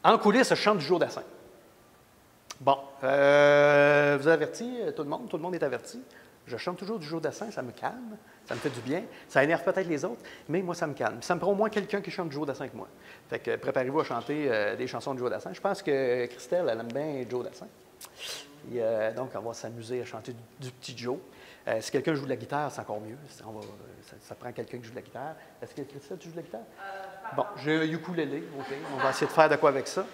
En coulisses, je chante du jour d'Assin. Bon, vous avertis, tout le monde est averti. Je chante toujours du jour d'Assin, ça me calme, ça me fait du bien. Ça énerve peut-être les autres, mais moi, ça me calme. Ça me prend au moins quelqu'un qui chante du jour d'Assin que moi. Fait que préparez-vous à chanter des chansons de Joe Dassin. Je pense que Christelle, elle aime bien Joe Dassin. Et, donc, on va s'amuser à chanter du petit Joe. Si quelqu'un joue de la guitare, c'est encore mieux. Ça prend quelqu'un qui joue de la guitare. Est-ce que Christelle, tu joues de la guitare? Bon, j'ai un ukulélé, OK. On va essayer de faire de quoi avec ça.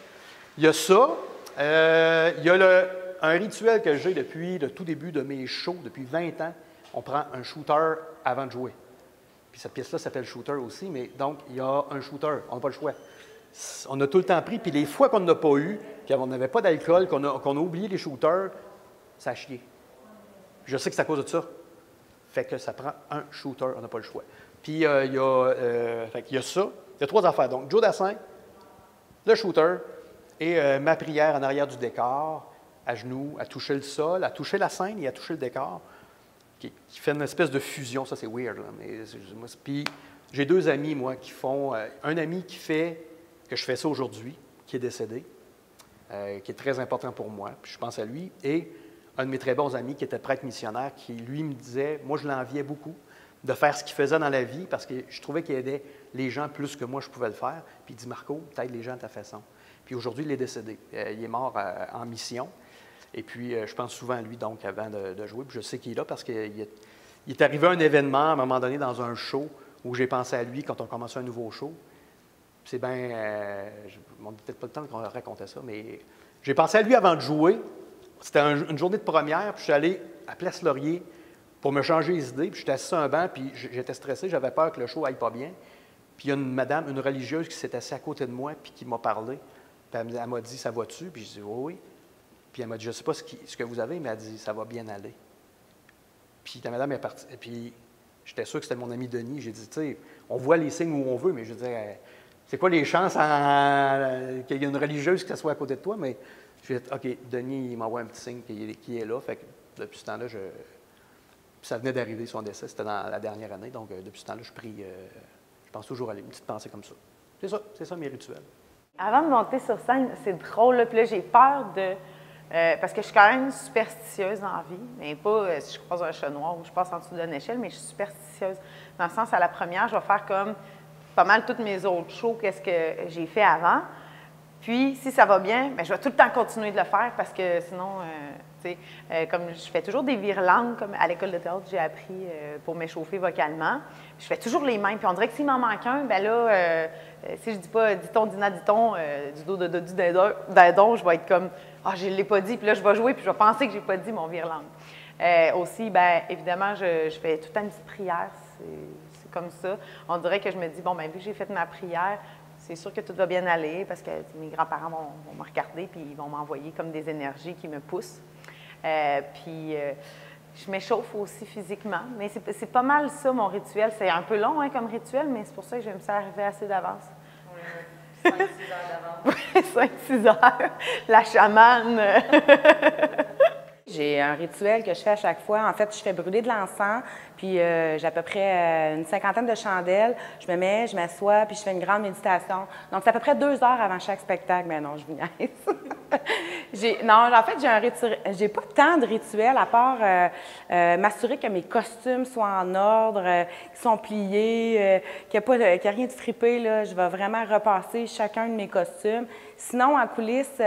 Il y a ça. Il y a un rituel que j'ai depuis le tout début de mes shows, depuis 20 ans. On prend un shooter avant de jouer. Puis cette pièce-là s'appelle Shooter aussi, mais donc il y a un shooter. On n'a pas le choix. On a tout le temps pris, puis les fois qu'on n'a pas eu, qu'on n'avait pas d'alcool, qu'on a oublié les shooters, ça a chié. Je sais que c'est à cause de ça. Fait que ça prend un shooter, on n'a pas le choix. Puis il y a ça. Il y a 3 affaires. Donc, Joe Dassin, le shooter et ma prière en arrière du décor, à genoux, à toucher le sol, à toucher la scène et à toucher le décor, qui fait une espèce de fusion. Ça, c'est weird. Là, mais puis j'ai 2 amis, moi, qui font... un ami qui fait que je fais ça aujourd'hui, qui est décédé, qui est très important pour moi, puis je pense à lui, et un de mes très bons amis qui était prêtre missionnaire, qui, lui, me disait, moi, je l'enviais beaucoup, de faire ce qu'il faisait dans la vie, parce que je trouvais qu'il aidait les gens plus que moi, je pouvais le faire. Puis il dit, Marco, t'aides les gens à ta façon. Puis aujourd'hui, il est décédé. Il est mort en mission. Et puis, je pense souvent à lui, donc, avant de jouer. Puis je sais qu'il est là parce qu'il est arrivé un événement, à un moment donné, dans un show, où j'ai pensé à lui quand on commençait un nouveau show. C'est bien... on n'a peut-être pas le temps qu'on racontait ça, mais j'ai pensé à lui avant de jouer. C'était une journée de première, puis je suis allé à Place Laurier pour me changer les idées. Puis j'étais assis sur un banc, puis j'étais stressé, j'avais peur que le show aille pas bien. Puis il y a une madame, une religieuse qui s'est assise à côté de moi, puis qui m'a parlé. Puis elle m'a dit, ça va-tu? Puis je dis, oui, oui. Puis elle m'a dit, je ne sais pas ce que vous avez, mais elle a dit, ça va bien aller. Puis la madame est partie. Et puis j'étais sûr que c'était mon ami Denis. J'ai dit, tu sais, on voit les signes où on veut, mais je veux dire, c'est quoi les chances qu'il y ait une religieuse qui soit à côté de toi? Mais je dit, OK, Denis, il m'envoie un petit signe qui est là. Fait que depuis ce temps-là, ça venait d'arriver son décès, c'était dans la dernière année. Donc, depuis ce temps-là, je prie, je pense toujours à lui, une petite pensée comme ça. C'est ça mes rituels. Avant de monter sur scène, c'est drôle, là, puis là, j'ai peur de... parce que je suis quand même superstitieuse dans la vie, mais pas si je croise un chat noir ou je passe en dessous d'une échelle, mais je suis superstitieuse. Dans le sens, à la première, je vais faire comme pas mal toutes mes autres shows, qu'est-ce que j'ai fait avant. Puis, si ça va bien, bien, je vais tout le temps continuer de le faire parce que sinon, tu sais, comme je fais toujours des virlangues, comme à l'école de théâtre, j'ai appris pour m'échauffer vocalement. Je fais toujours les mêmes. Puis on dirait que s'il m'en manque un, bien là, si je dis pas dit-on, dina, dit-on, du dos de du dindon, je vais être comme, ah, je ne l'ai pas dit. Puis là, je vais jouer, puis je vais penser que je n'ai pas dit mon virlangue. Aussi, bien, évidemment, je fais tout le temps une petite prière. C'est comme ça. On dirait que je me dis, bon, bien, vu que j'ai fait ma prière, c'est sûr que tout va bien aller parce que mes grands-parents vont me regarder puis ils vont m'envoyer comme des énergies qui me poussent. Puis je m'échauffe aussi physiquement. Mais c'est pas mal ça, mon rituel. C'est un peu long hein, comme rituel, mais c'est pour ça que j'aime ça arriver assez d'avance. 5-6 heures d'avance. Oui, 5-6 heures. La chamane. J'ai un rituel que je fais à chaque fois. En fait, je fais brûler de l'encens, puis j'ai à peu près une 50aine de chandelles. Je m'assois, puis je fais une grande méditation. Donc, c'est à peu près 2 heures avant chaque spectacle. Mais non, je vous niaise. Non, en fait, j'ai pas tant de rituels à part m'assurer que mes costumes soient en ordre, qu'ils sont pliés, qu'il n'y a rien de frippé. Là. Je vais vraiment repasser chacun de mes costumes. Sinon, en coulisses...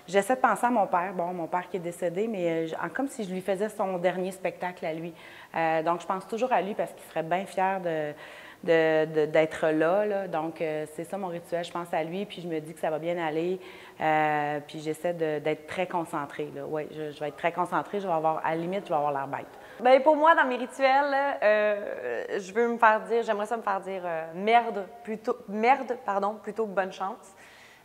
j'essaie de penser à mon père, mon père qui est décédé, mais comme si je lui faisais son dernier spectacle à lui. Donc, je pense toujours à lui parce qu'il serait bien fier d'être là. Donc, c'est ça mon rituel. Je pense à lui, puis je me dis que ça va bien aller. Puis j'essaie d'être très concentrée. Oui, je vais être très concentrée. À la limite, je vais avoir l'air bête. Bien, pour moi, dans mes rituels, j'aimerais ça me faire dire merde plutôt que bonne chance.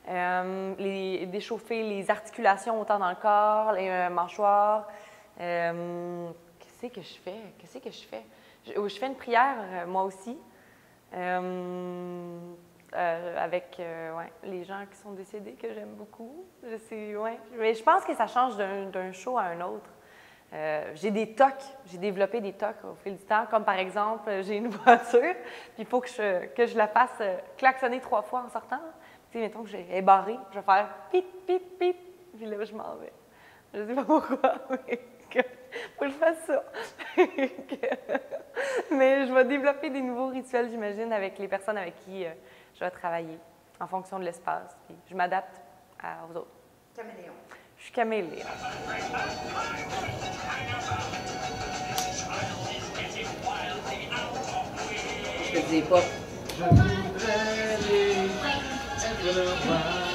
Déchauffer les articulations autant dans le corps, les mâchoires. Qu'est-ce que je fais? Je fais une prière, moi aussi, avec les gens qui sont décédés, que j'aime beaucoup. Mais je pense que ça change d'un show à un autre. J'ai développé des tocs au fil du temps, comme par exemple, j'ai une voiture, puis il faut que je la fasse klaxonner 3 fois en sortant. Tu sais, mettons que elle est barrée, je vais faire pip, pip, pip, puis là, je m'en vais. Je sais pas pourquoi, mais faut que je fasse ça. Mais je vais développer des nouveaux rituels, j'imagine, avec les personnes avec qui je vais travailler, en fonction de l'espace. Puis je m'adapte aux autres. Caméléon. Je suis caméléon. Je te dis pas. Je voudrais être le roi.